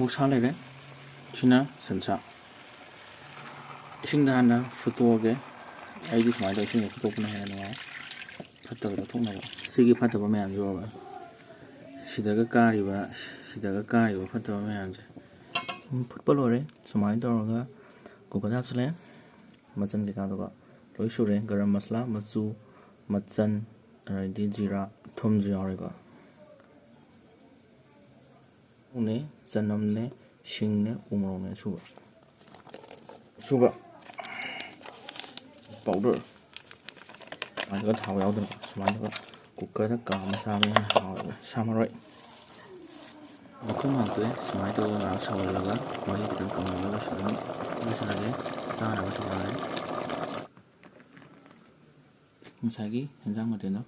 ꯁꯥ ꯂꯩꯔꯦ ꯁꯤꯅ ꯁꯟꯁꯥ ꯏꯁꯤꯡꯗ ꯍꯥꯟꯅ ꯐꯨꯠꯇꯣꯛꯑꯒꯦ ꯑꯩꯗꯤ ꯁꯨꯃꯥꯏꯅ ꯇꯧ ꯏꯁꯤꯡꯗ ꯐꯨꯠꯇꯣꯛꯄꯅ ꯍꯦꯟꯅ ꯅꯨꯡꯉꯥꯏ ꯐꯠꯇꯕ ꯂꯧꯊꯣꯛꯅꯕ ꯁꯤꯒꯤ ꯐꯠꯇꯕ ꯃꯌꯥꯝꯁꯨ ꯁꯤꯗꯒ ꯀꯥꯔꯤꯕ ꯐꯠꯇꯕ ꯃꯌꯥꯝꯁꯦ ꯐꯨꯠꯄ ꯂꯣꯏꯔꯦ ꯁꯨꯃꯥꯏꯅ ꯇꯧꯔꯒ ꯀꯨꯀꯔꯗ ꯍꯥꯞꯆꯤꯜꯂꯦ ꯃꯆꯟ ꯀꯩꯀꯥꯗꯨꯒ ꯂꯣꯏ ꯁꯨꯔꯦ ꯒꯔꯝ ꯃꯁꯂꯥ ꯃꯆꯨ ꯃꯆꯟ ꯑꯗꯩꯗꯤ ꯖꯤꯔꯥ ꯊꯨꯝꯁꯨ ꯌꯥꯎꯔꯦꯀꯣ ꯎꯅꯦ ꯆꯅꯝꯅꯦ ꯁꯤꯡꯅꯦ ꯎꯃꯣꯔꯣꯛꯅꯦ ꯁꯨꯕ ꯄꯥꯎꯗꯔ ꯑꯗꯨꯒ ꯊꯥꯎ ꯌꯥꯎꯗꯅ ꯁꯨꯃꯥꯏꯅ ꯀꯨꯀꯔꯗ ꯀꯥꯝꯃ ꯆꯥꯕ ꯌꯥꯝ ꯍꯥꯎꯋꯦꯕ ꯁꯥ ꯃꯔꯣꯏ ꯃꯈꯨꯝ ꯍꯥꯡꯇꯣꯛꯑꯦ ꯁꯨꯃꯥꯏꯅ ꯇꯧꯔꯒ ꯉꯥꯏꯍꯥꯛ ꯁꯧꯍꯜꯂꯒ ꯃꯍꯤ ꯈꯤꯇꯪ ꯀꯪꯍꯜꯂꯒ ꯂꯣꯏꯁꯤꯜꯂꯒꯦ ꯆꯥꯅꯕ ꯇꯧꯔꯒꯦ ꯉꯁꯥꯏꯒꯤ ꯍꯦꯟꯖꯥꯡ ꯃꯊꯦꯜꯗꯣ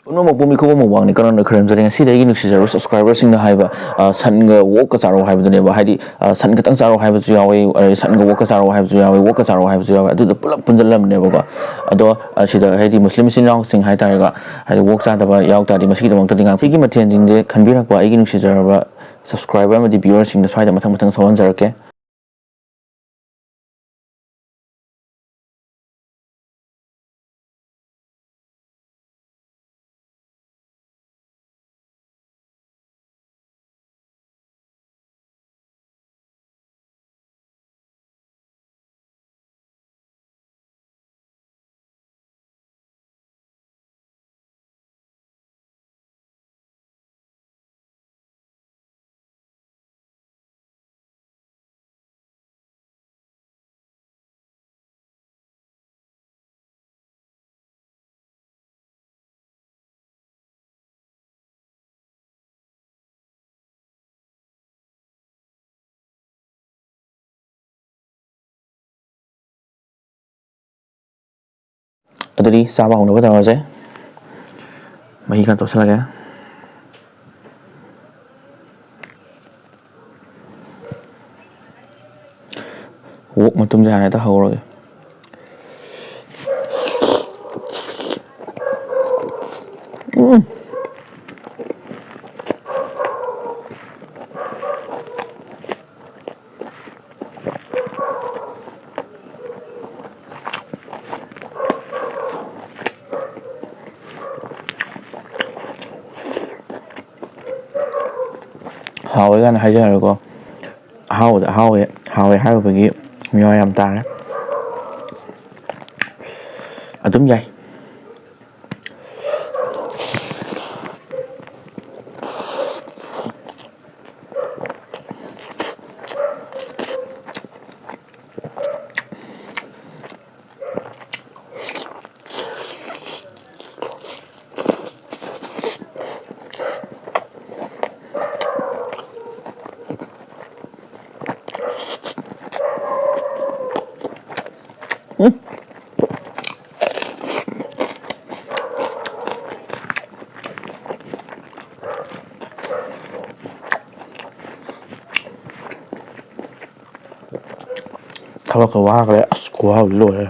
ꯄꯨꯝꯅꯃꯛꯄꯨ ꯃꯤꯈꯨꯞ ꯑꯃ ꯋꯥꯡꯅꯤ ꯀꯔꯝꯅ ꯈꯔꯝꯖꯔꯤ ꯉꯁꯤꯗꯤ ꯑꯩꯒꯤ ꯅꯨꯡꯁꯤꯖꯔꯕ ꯁꯕꯁꯀ꯭ꯔꯥꯏꯕꯔꯁꯤꯡꯅ ꯍꯥꯏꯕ ꯁꯟꯒ ꯋꯣꯛꯀ ꯆꯥꯔꯣ ꯍꯥꯏꯕꯗꯨꯅꯦꯕ ꯍꯥꯏꯗꯤ ꯁꯟ ꯈꯤꯇꯪ ꯆꯥꯔꯣ ꯍꯥꯏꯕꯁꯨ ꯌꯥꯎꯋꯤ ꯁꯟꯒ ꯋꯣꯛꯀ ꯆꯥꯔꯣ ꯍꯥꯏꯕꯁꯨ ꯌꯥꯎꯋꯤ ꯋꯣꯛꯀ ꯆꯥꯔꯣ ꯍꯥꯏꯕꯁꯨ ꯌꯥꯎꯋꯤ ꯑꯗꯨꯗ ꯄꯨꯂꯞ ꯄꯨꯟꯁꯤꯜꯂꯝꯕꯅꯦꯕꯀꯣ ꯑꯗꯣ ꯁꯤꯗ ꯍꯥꯏꯗꯤ ꯃꯨꯁꯂꯤꯝ ꯏꯆꯤꯟ ꯏꯅꯥꯎꯁꯤꯡ ꯍꯥꯏꯇꯥꯔꯦꯀꯣ ꯍꯥꯏꯗꯤ ꯋꯣꯛ ꯆꯥꯗꯕ ꯌꯥꯎ ꯇꯥꯔꯗꯤ ꯃꯁꯤꯒꯤꯗꯃꯛꯇꯗꯤ ꯁꯤꯒꯤ ꯃꯊꯦꯜꯁꯤꯡꯁꯦ ꯈꯟꯕꯤꯔꯛꯄ ꯑꯩꯒꯤ ꯅꯨꯡꯁꯤꯖꯔꯕ ꯁꯕꯁꯀ꯭ꯔꯥꯏꯕꯔ ꯑꯃꯗꯤ ꯚ꯭ꯌꯨꯋꯔꯁꯤꯡꯗ ꯁ꯭ꯋꯥꯏꯗ ꯃꯊꯪ ꯃꯊꯪ ꯁꯧꯍꯟꯖꯔꯛꯀꯦ ꯑꯗꯨꯗꯤ ꯆꯥꯕ ꯍꯧꯅꯕ ꯇꯧꯔꯁꯦ ꯃꯍꯤ ꯈꯔ ꯇꯣꯠꯁꯤꯜꯂꯒꯦ ꯋꯣꯛ ꯃꯇꯨꯝꯁꯦ ꯍꯥꯟꯅ ꯍꯦꯛꯇ ꯍꯧꯔꯒꯦ ꯍꯥꯎꯋꯦ ꯀꯥꯏꯅ ꯍꯥꯏꯖꯔꯒꯀꯣ ꯑꯍꯥꯎꯕꯗ ꯍꯥꯎꯋꯦ ꯍꯥꯏꯔꯨꯕꯒꯤ ꯃꯤꯋꯥ ꯌꯥꯝ ꯇꯥꯔꯦ ꯑꯗꯨꯝ ꯌꯥꯏ ꯊꯕꯛꯀ ꯋꯥꯈ꯭ꯔꯦ ꯑꯁ ꯈꯨꯍꯥꯎꯗꯤ ꯂꯣꯏꯔꯦ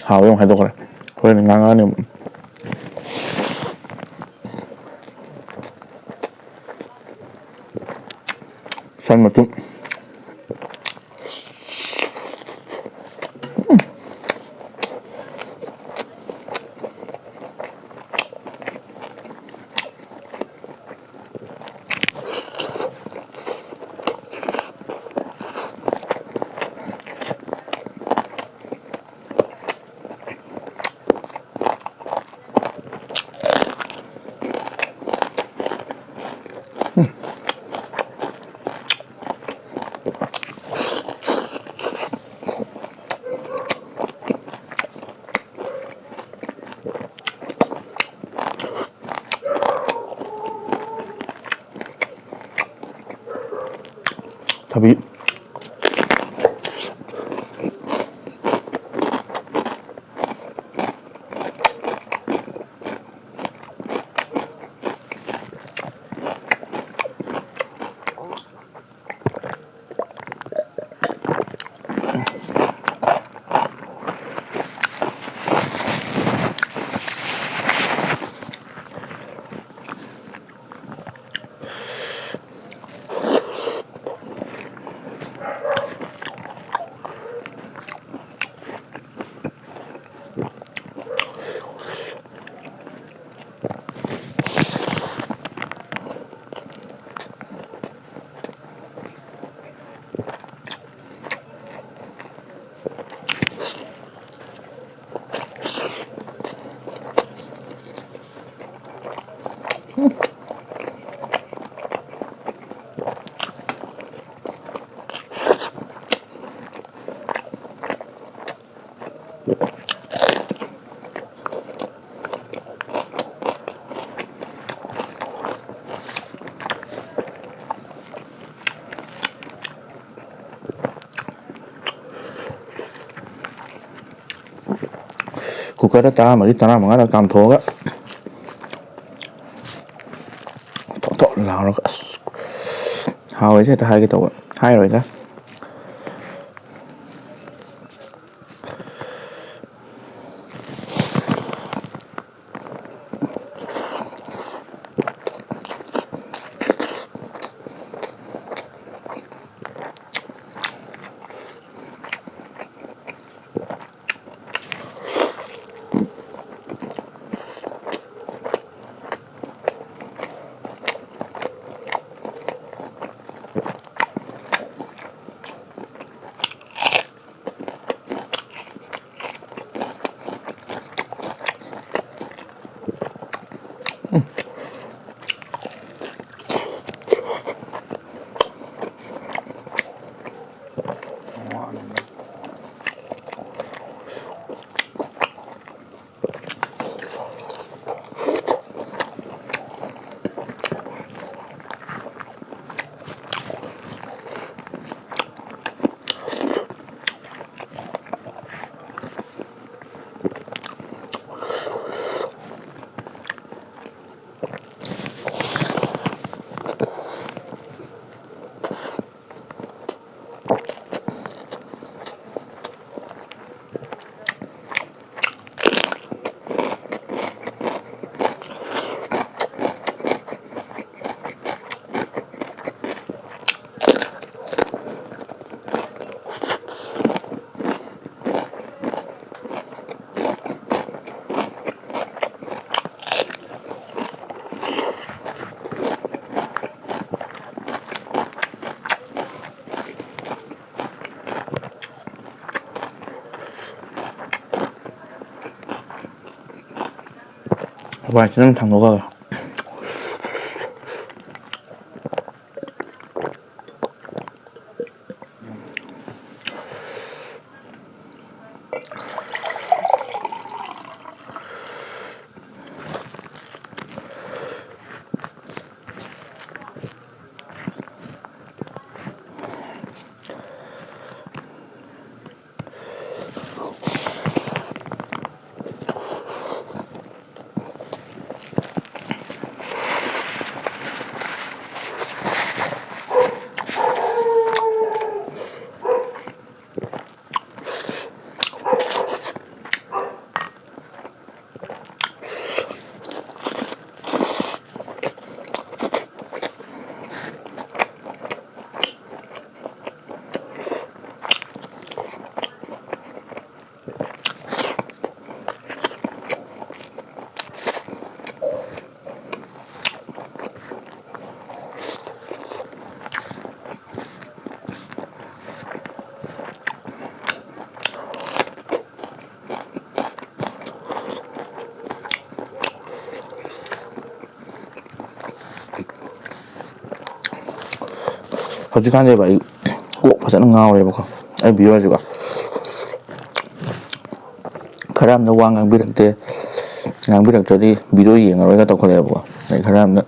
ꯍꯥꯎꯋꯦ ꯑꯃꯨꯛ ꯍꯥꯏꯗꯣꯛꯈ꯭ꯔꯦ ꯍꯣꯔꯦꯟ ꯉꯥꯡꯉꯛꯑꯅꯤ ꯑꯃꯨꯛ ꯁꯟ ꯃꯇꯨꯝ ꯊꯕꯤ kukerda taramari taramangada kamthoga thot lao hao chứ ta hai cái tàu hai rồi ta Và chỉ nên thằng nó rồi hꯧꯖꯤꯛꯀꯥꯟꯁꯦ ꯑꯩ ꯀꯣꯛ ꯐꯖꯅ ꯉꯥꯎꯔꯦꯕꯀꯣ ꯑꯩ ꯚꯤꯌꯨꯋꯔꯁꯤꯀꯣ ꯈꯔ ꯑꯃꯅ ꯋꯥ ꯉꯥꯡꯕꯤꯔꯛꯇ꯭ꯔꯗꯤ ꯚꯤꯗꯤꯑꯣ ꯌꯦꯡꯉꯔꯣꯏꯒ ꯇꯧꯈꯠꯂꯛꯑꯦꯕꯀꯣ ꯑꯗꯩ ꯈꯔ ꯑꯃꯅ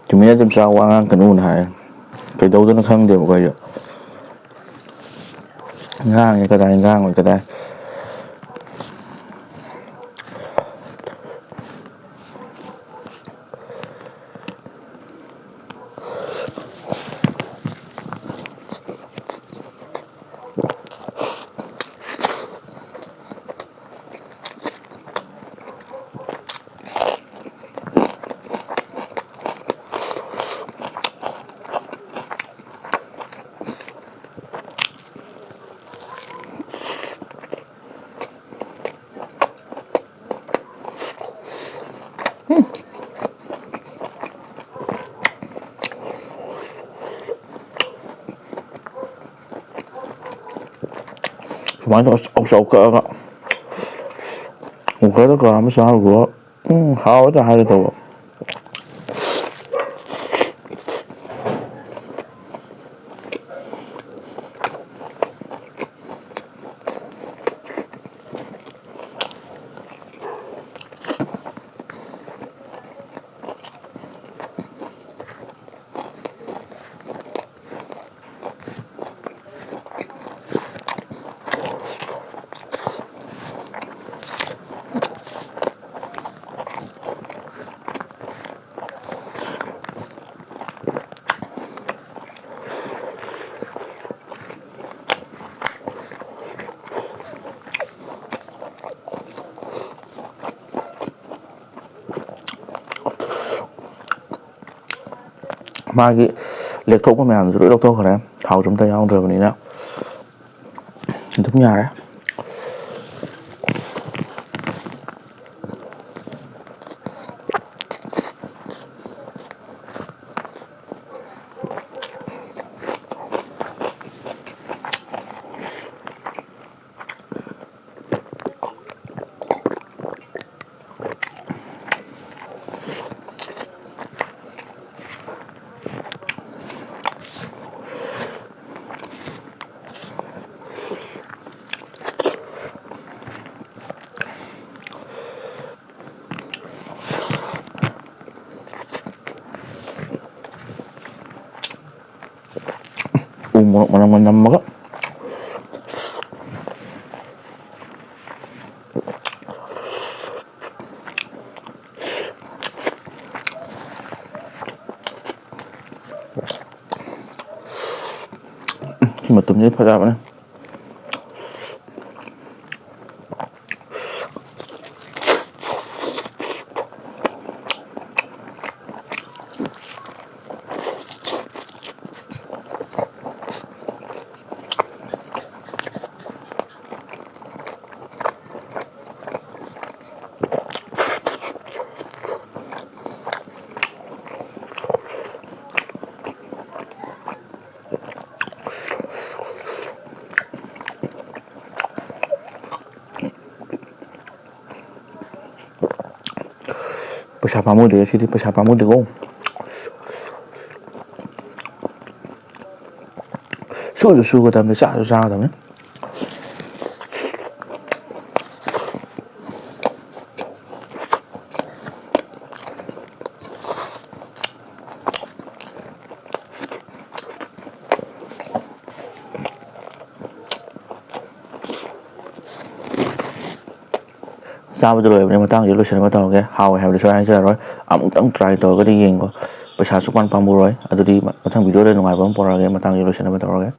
ꯇꯨꯃꯤꯟꯅ ꯑꯗꯨꯝ ꯆꯥ ꯋꯥ ꯉꯥꯡꯀꯅꯨꯅ ꯍꯥꯏ ꯀꯩꯗꯧꯗꯣꯏꯅꯣ ꯈꯪꯗꯦꯕꯀꯣ ꯑꯩꯁꯨ ꯉꯥꯡꯉꯦ ꯀꯗꯥꯏ ꯉꯥꯡꯉꯣꯏ ꯀꯗꯥꯏ ꯁꯨꯃꯥꯏꯅ ꯑꯆꯧ ꯀꯛꯑꯒ ꯀꯨꯀꯔꯗ ꯀꯥꯝꯃ ꯆꯥꯔꯨꯕ ꯍꯥꯎꯋꯦꯗ ꯍꯥꯏꯒꯦ ꯇꯧꯕ ꯃꯥꯒꯤ ꯂꯦꯛꯊꯣꯛꯄ ꯃꯌꯥꯝꯗꯨꯁꯨ ꯂꯣꯏ ꯂꯧꯊꯣꯛꯈ꯭ꯔꯦ ꯊꯥꯎꯁꯨ ꯑꯝꯇ ꯌꯥꯎꯗ꯭ꯔꯕꯅꯤꯅ ꯑꯗꯨꯝ ꯌꯥꯔꯦ ꯎ ꯃꯣꯔꯣꯛ ꯃꯅꯝꯒ ꯅꯝꯃꯒ ꯁꯤ ꯃꯇꯨꯝꯁꯤ ꯐꯖꯕꯅꯦ ꯄꯩꯁꯥ ꯄꯥꯝꯃꯨꯗꯦ ꯁꯤꯗꯤ ꯄꯩꯁꯥ ꯄꯥꯝꯃꯨꯗꯦꯀꯣ ꯁꯨꯁꯨ ꯁꯨꯒꯗꯕꯅꯤ ꯆꯥꯁꯨ ꯆꯥꯒꯗꯕꯅꯤ ꯆꯥꯕꯗ ꯂꯣꯏꯕꯅꯤ ꯃꯇꯥꯡꯁꯤ ꯂꯣꯏꯁꯤꯟꯅꯕ ꯇꯧꯔꯒꯦ ꯍꯥꯎꯋꯦ ꯍꯥꯏꯕꯗꯤ ꯁꯨꯡꯍꯥꯏ ꯍꯥꯏꯖꯔꯔꯣꯏ ꯑꯃꯨꯛꯇꯪ ꯇ꯭ꯔꯥꯏ ꯇꯧꯔꯒꯗꯤ ꯌꯦꯡꯉꯣ ꯄꯩꯁꯥ ꯁꯨꯛꯄꯥꯟ ꯄꯥꯝꯃꯨꯔꯣꯏ ꯑꯗꯨꯗꯤ ꯃꯊꯪ ꯚꯤꯗꯤꯑꯣꯗ ꯅꯨꯡꯉꯥꯏꯕ ꯑꯃ ꯄꯣꯔꯛꯑꯒꯦ ꯃꯇꯥꯡꯁꯤ ꯂꯣꯏꯁꯤꯟꯅꯕ ꯇꯧꯔꯒꯦ